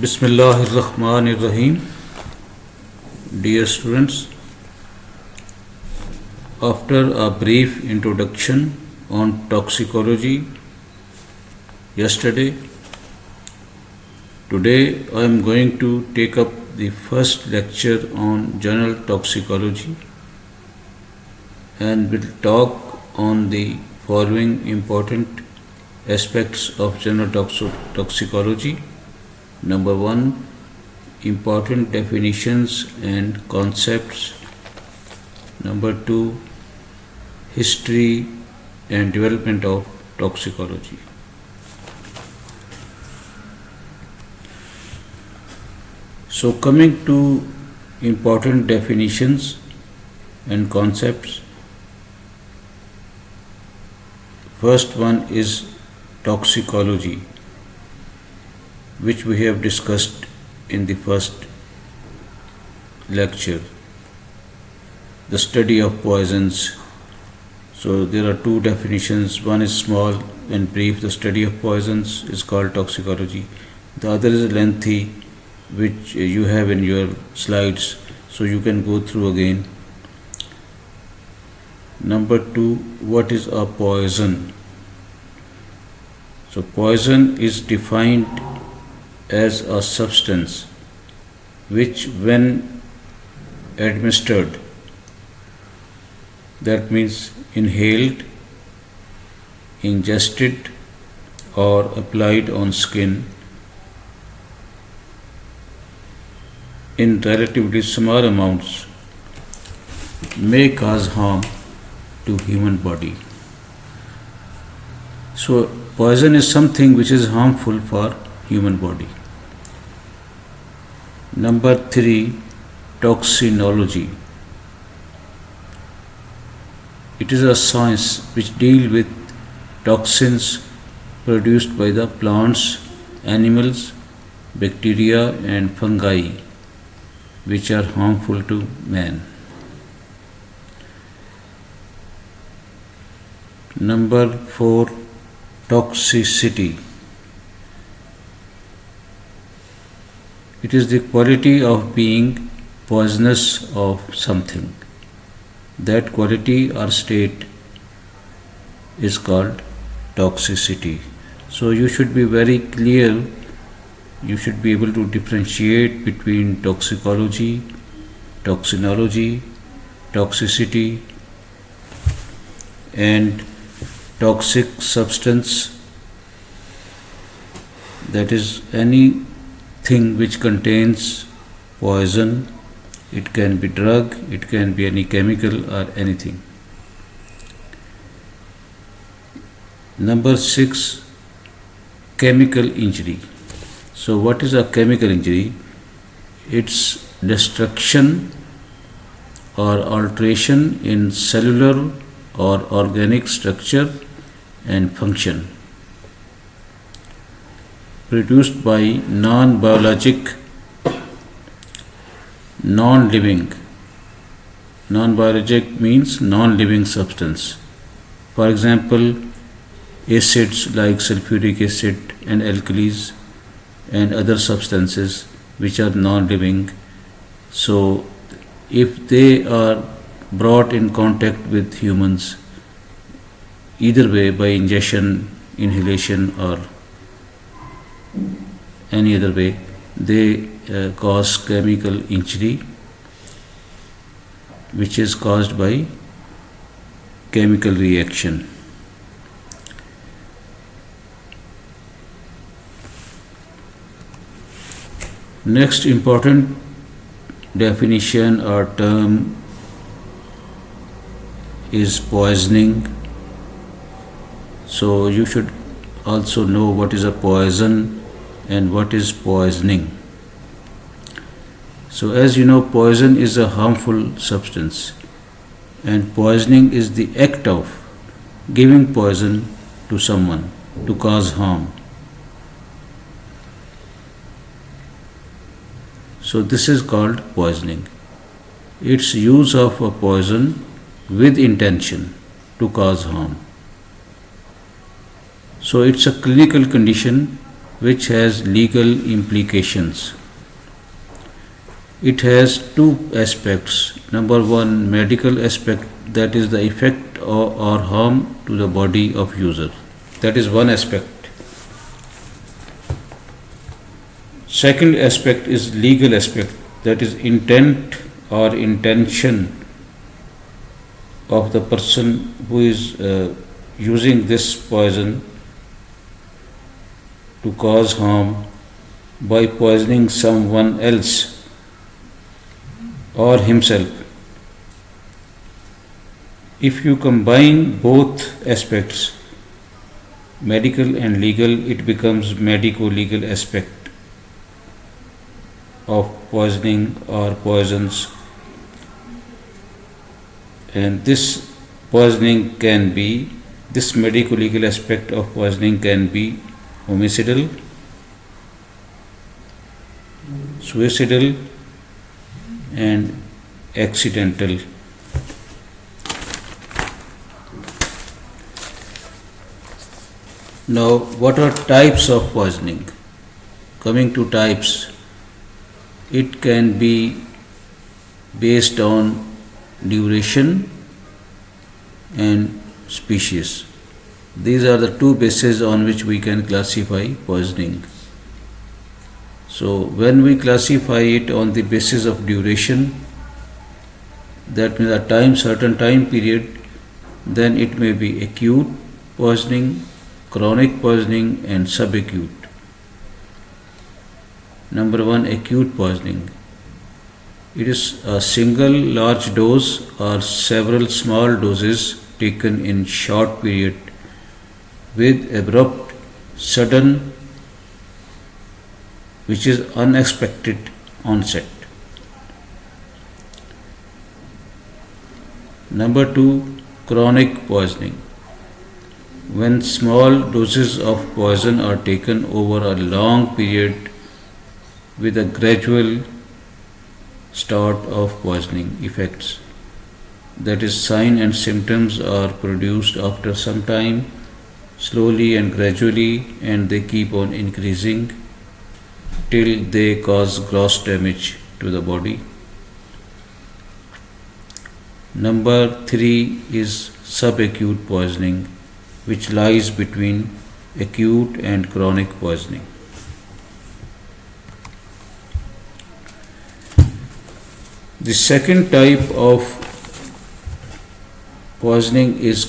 Bismillahirrahmanirrahim. Dear students, after a brief introduction on toxicology yesterday, today I am going to take up the first lecture on general toxicology and will talk on the following important aspects of general toxicology. Number one, important definitions and concepts. Number two, history and development of toxicology. So, coming to important definitions and concepts, first one is toxicology, which we have discussed in the first lecture, the study of poisons. So there are two definitions. One is small and brief. The study of poisons is called toxicology. The other is lengthy, which you have in your slides, so you can go through again. Number two, what is a poison? So poison is defined as a substance which, when administered, that means inhaled, ingested, or applied on skin, in relatively small amounts, may cause harm to human body. So poison is something which is harmful for human body. Number three, toxinology. It is a science which deals with toxins produced by the plants, animals, bacteria and fungi which are harmful to man. Number four, toxicity. It is the quality of being poisonous of something. That quality or state is called toxicity. So you should be very clear. You should be able to differentiate between toxicology, toxinology, toxicity, and toxic substance. That is anything which contains poison. It can be drug, it can be any chemical or anything. Number six, chemical injury. So what is a chemical injury? It's destruction or alteration in cellular or organic structure and function produced by non-biologic, non-living. Non-biologic means non-living substance. For example, acids like sulfuric acid and alkalis and other substances which are non-living. So if they are brought in contact with humans, either way, by ingestion, inhalation or any other way, they cause chemical injury which is caused by chemical reaction. Next important definition or term is poisoning. So you should also know what is a poison and what is poisoning. So as you know, poison is a harmful substance, and poisoning is the act of giving poison to someone to cause harm. So this is called poisoning. It's use of a poison with intention to cause harm. So it's a clinical condition which has legal implications. It has two aspects. Number one, medical aspect, that is the effect or harm to the body of user. That is one aspect. Second aspect is legal aspect, that is intent or intention of the person who is using this poison to cause harm by poisoning someone else or himself. If you combine both aspects, medical and legal, it becomes medico-legal aspect of poisoning or poisons, and this medico-legal aspect of poisoning can be homicidal, suicidal, and accidental. Now, what are types of poisoning? Coming to types, it can be based on duration and species. These are the two bases on which we can classify poisoning. So, when we classify it on the basis of duration, that means a certain time period, then it may be acute poisoning, chronic poisoning, and subacute. Number one, acute poisoning. It is a single large dose or several small doses taken in short period with abrupt, sudden, which is unexpected onset. Number two, chronic poisoning. When small doses of poison are taken over a long period with a gradual start of poisoning effects. That is, signs and symptoms are produced after some time, slowly and gradually, and they keep on increasing till they cause gross damage to the body. Number three is subacute poisoning, which lies between acute and chronic poisoning. The second type of poisoning is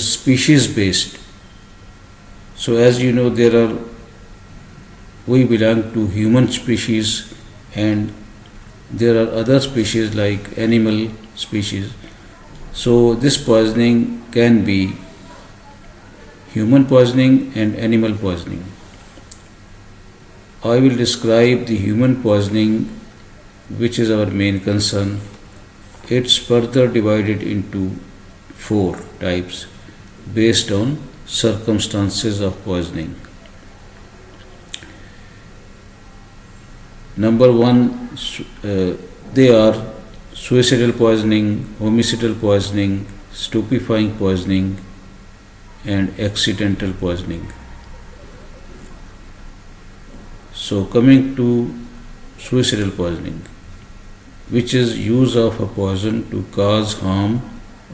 species based. So as you know, we belong to human species, and there are other species like animal species. So this poisoning can be human poisoning and animal poisoning. I will describe the human poisoning, which is our main concern. It's further divided into 4 types based on circumstances of poisoning. Number 1, they are suicidal poisoning, homicidal poisoning, stupefying poisoning, and accidental poisoning. So coming to suicidal poisoning, which is use of a poison to cause harm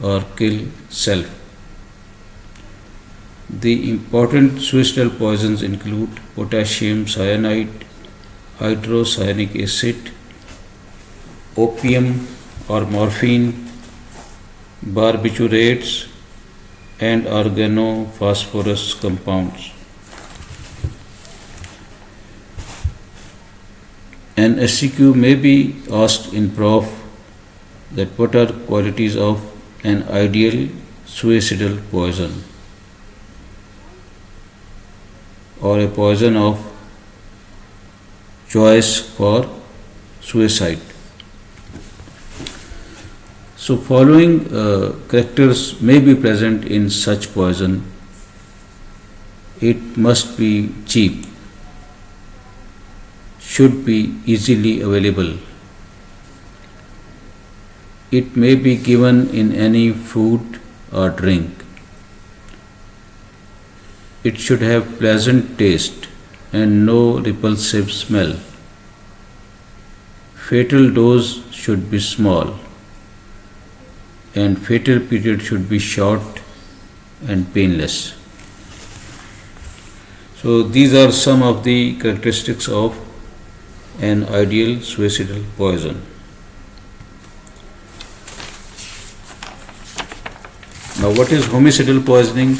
or kill self. The important suicidal poisons include potassium cyanide, hydrocyanic acid, opium or morphine, barbiturates, and organophosphorus compounds. An SCQ may be asked in prof that what are qualities of an ideal suicidal poison or a poison of choice for suicide. So following characters may be present in such poison. It must be cheap, should be easily available. It may be given in any food or drink. It should have pleasant taste and no repulsive smell. Fatal dose should be small and fatal period should be short and painless. So these are some of the characteristics of an ideal suicidal poison. Now what is homicidal poisoning?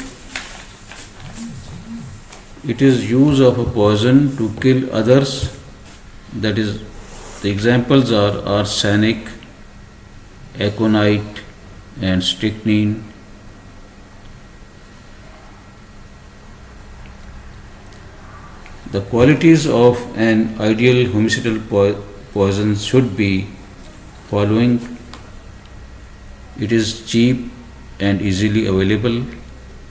It is use of a poison to kill others. That is, the examples are arsenic, aconite and strychnine. The qualities of an ideal homicidal poison should be following. It is cheap and easily available.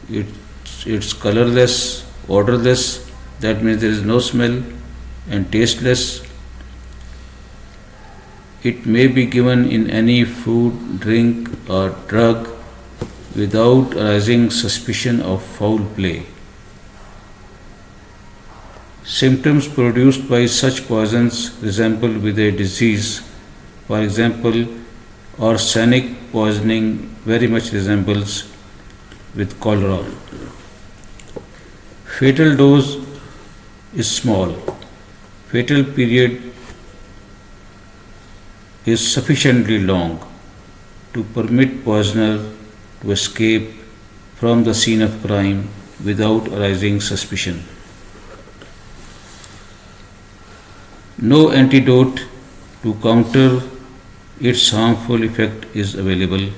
It's colorless, odorless, that means there is no smell, and tasteless. It may be given in any food, drink or drug without arousing suspicion of foul play. Symptoms produced by such poisons resemble with a disease. For example, arsenic poisoning very much resembles with cholera. Fatal dose is small. Fatal period is sufficiently long to permit poisoner to escape from the scene of crime without arousing suspicion. No antidote to counter its harmful effect is available.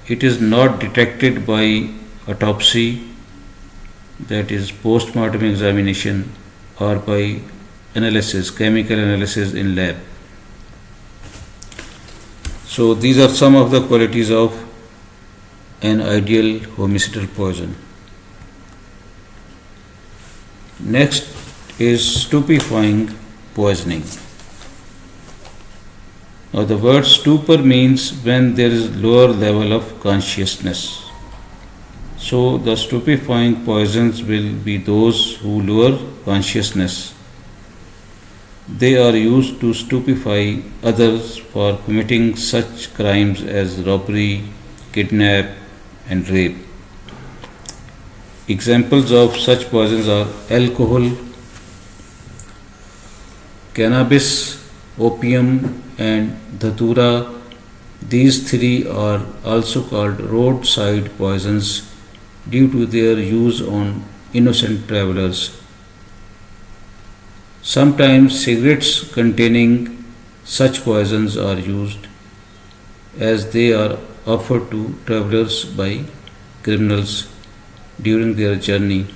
It is not detected by autopsy, that is post-mortem examination, or by analysis, chemical analysis in lab. So these are some of the qualities of an ideal homicidal poison. Next is stupefying poisoning. Now the word stupor means when there is lower level of consciousness. So the stupefying poisons will be those who lower consciousness. They are used to stupefy others for committing such crimes as robbery, kidnap and rape. Examples of such poisons are alcohol, cannabis, opium and dhatura. These three are also called roadside poisons due to their use on innocent travelers. Sometimes cigarettes containing such poisons are used as they are offered to travelers by criminals during their journey.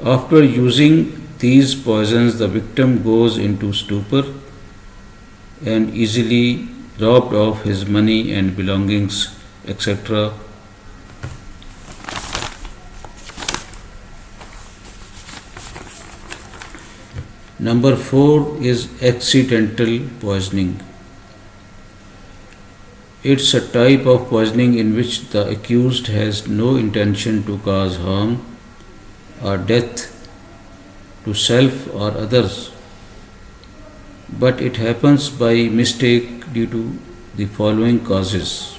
After using these poisons, the victim goes into stupor and easily robbed of his money and belongings, etc. Number 4 is accidental poisoning. It's a type of poisoning in which the accused has no intention to cause harm or death to self or others, but it happens by mistake due to the following causes.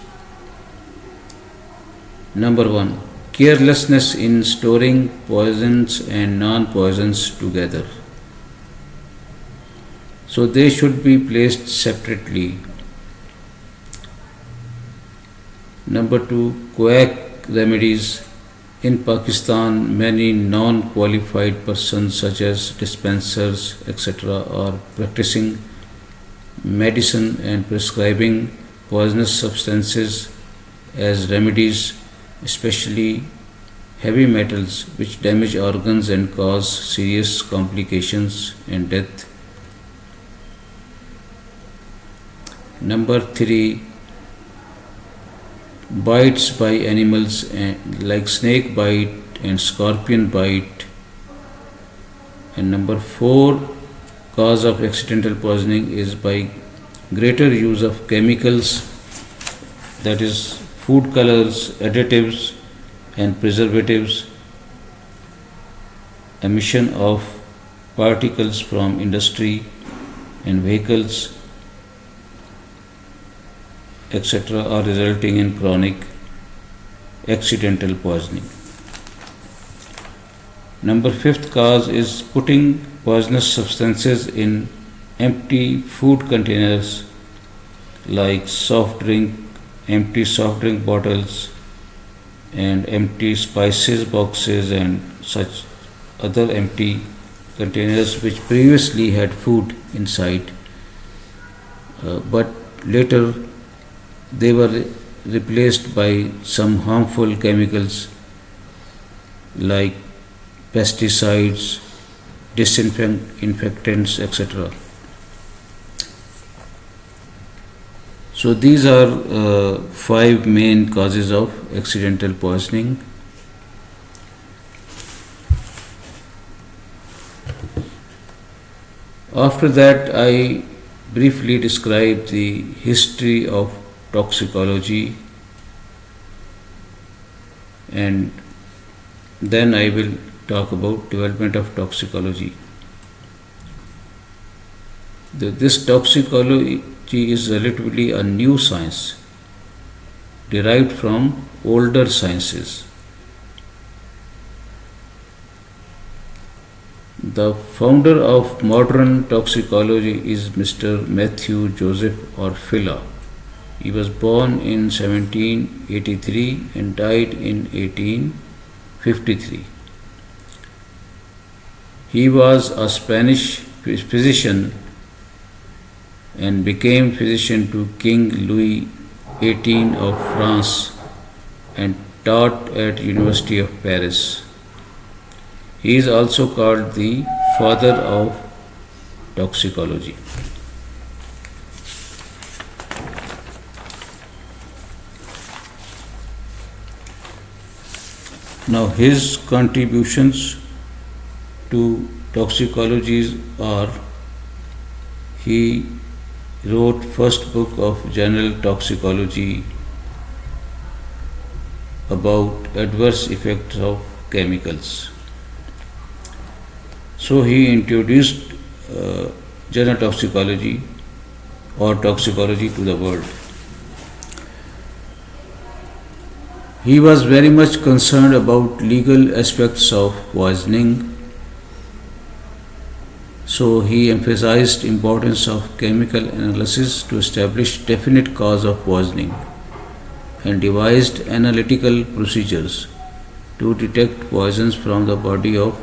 Number 1, carelessness in storing poisons and non-poisons together. So they should be placed separately. Number 2, quack remedies. In Pakistan, many non-qualified persons such as dispensers, etc. are practicing medicine and prescribing poisonous substances as remedies, especially heavy metals which damage organs and cause serious complications and death. Number 3, bites by animals like snake bite and scorpion bite. And number 4, cause of accidental poisoning is by greater use of chemicals, that is food colors, additives, and preservatives, emission of particles from industry and vehicles, etc., are resulting in chronic accidental poisoning. Number fifth cause is putting poisonous substances in empty food containers like empty soft drink bottles, and empty spices boxes and such other empty containers which previously had food inside, but later they were replaced by some harmful chemicals like pesticides, disinfectants, etc. So these are five main causes of accidental poisoning. After that, I briefly describe the history of toxicology, and then I will talk about development of toxicology. This toxicology is relatively a new science derived from older sciences. The founder of modern toxicology is Mr. Matthew Joseph Orfila. He was born in 1783 and died in 1853. He was a Spanish physician and became physician to King Louis XVIII of France and taught at University of Paris. He is also called the father of toxicology. Now his contributions to toxicology are: he wrote first book of general toxicology about adverse effects of chemicals. So he introduced general toxicology or toxicology to the world. He was very much concerned about legal aspects of poisoning. So he emphasized importance of chemical analysis to establish definite cause of poisoning and devised analytical procedures to detect poisons from the body of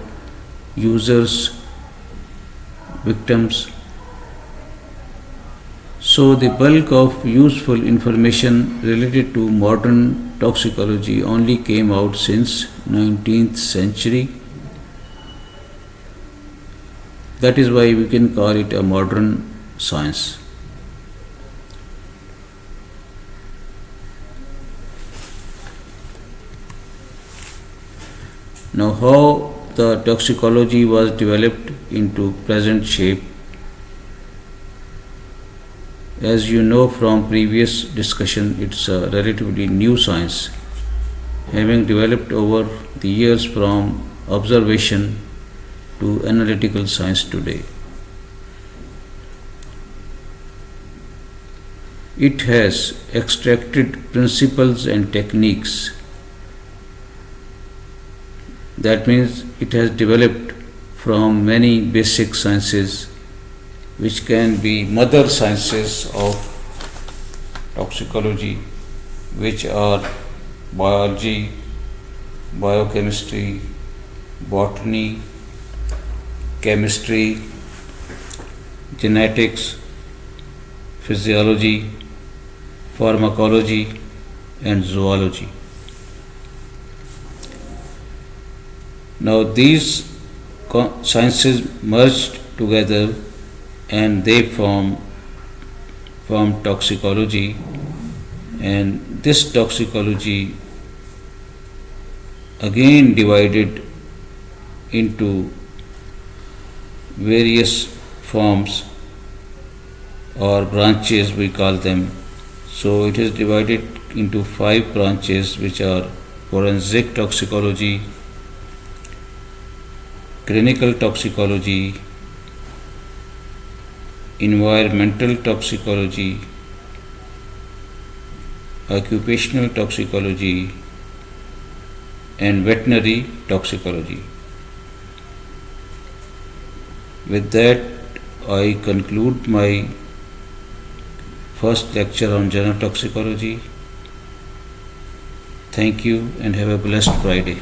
users, victims. So the bulk of useful information related to modern toxicology only came out since 19th century. That is why we can call it a modern science. Now, how the toxicology was developed into present shape? As you know from previous discussion, it's a relatively new science, having developed over the years from observation to analytical science today. It has extracted principles and techniques. That means it has developed from many basic sciences which can be mother sciences of toxicology, which are biology, biochemistry, botany, chemistry, genetics, physiology, pharmacology, and zoology. Now these sciences merged together and they form toxicology, and this toxicology again divided into various forms or branches, we call them. So it is divided into 5 branches, which are forensic toxicology, clinical toxicology, environmental toxicology, occupational toxicology, and veterinary toxicology. With that, I conclude my first lecture on general toxicology. Thank you and have a blessed Friday.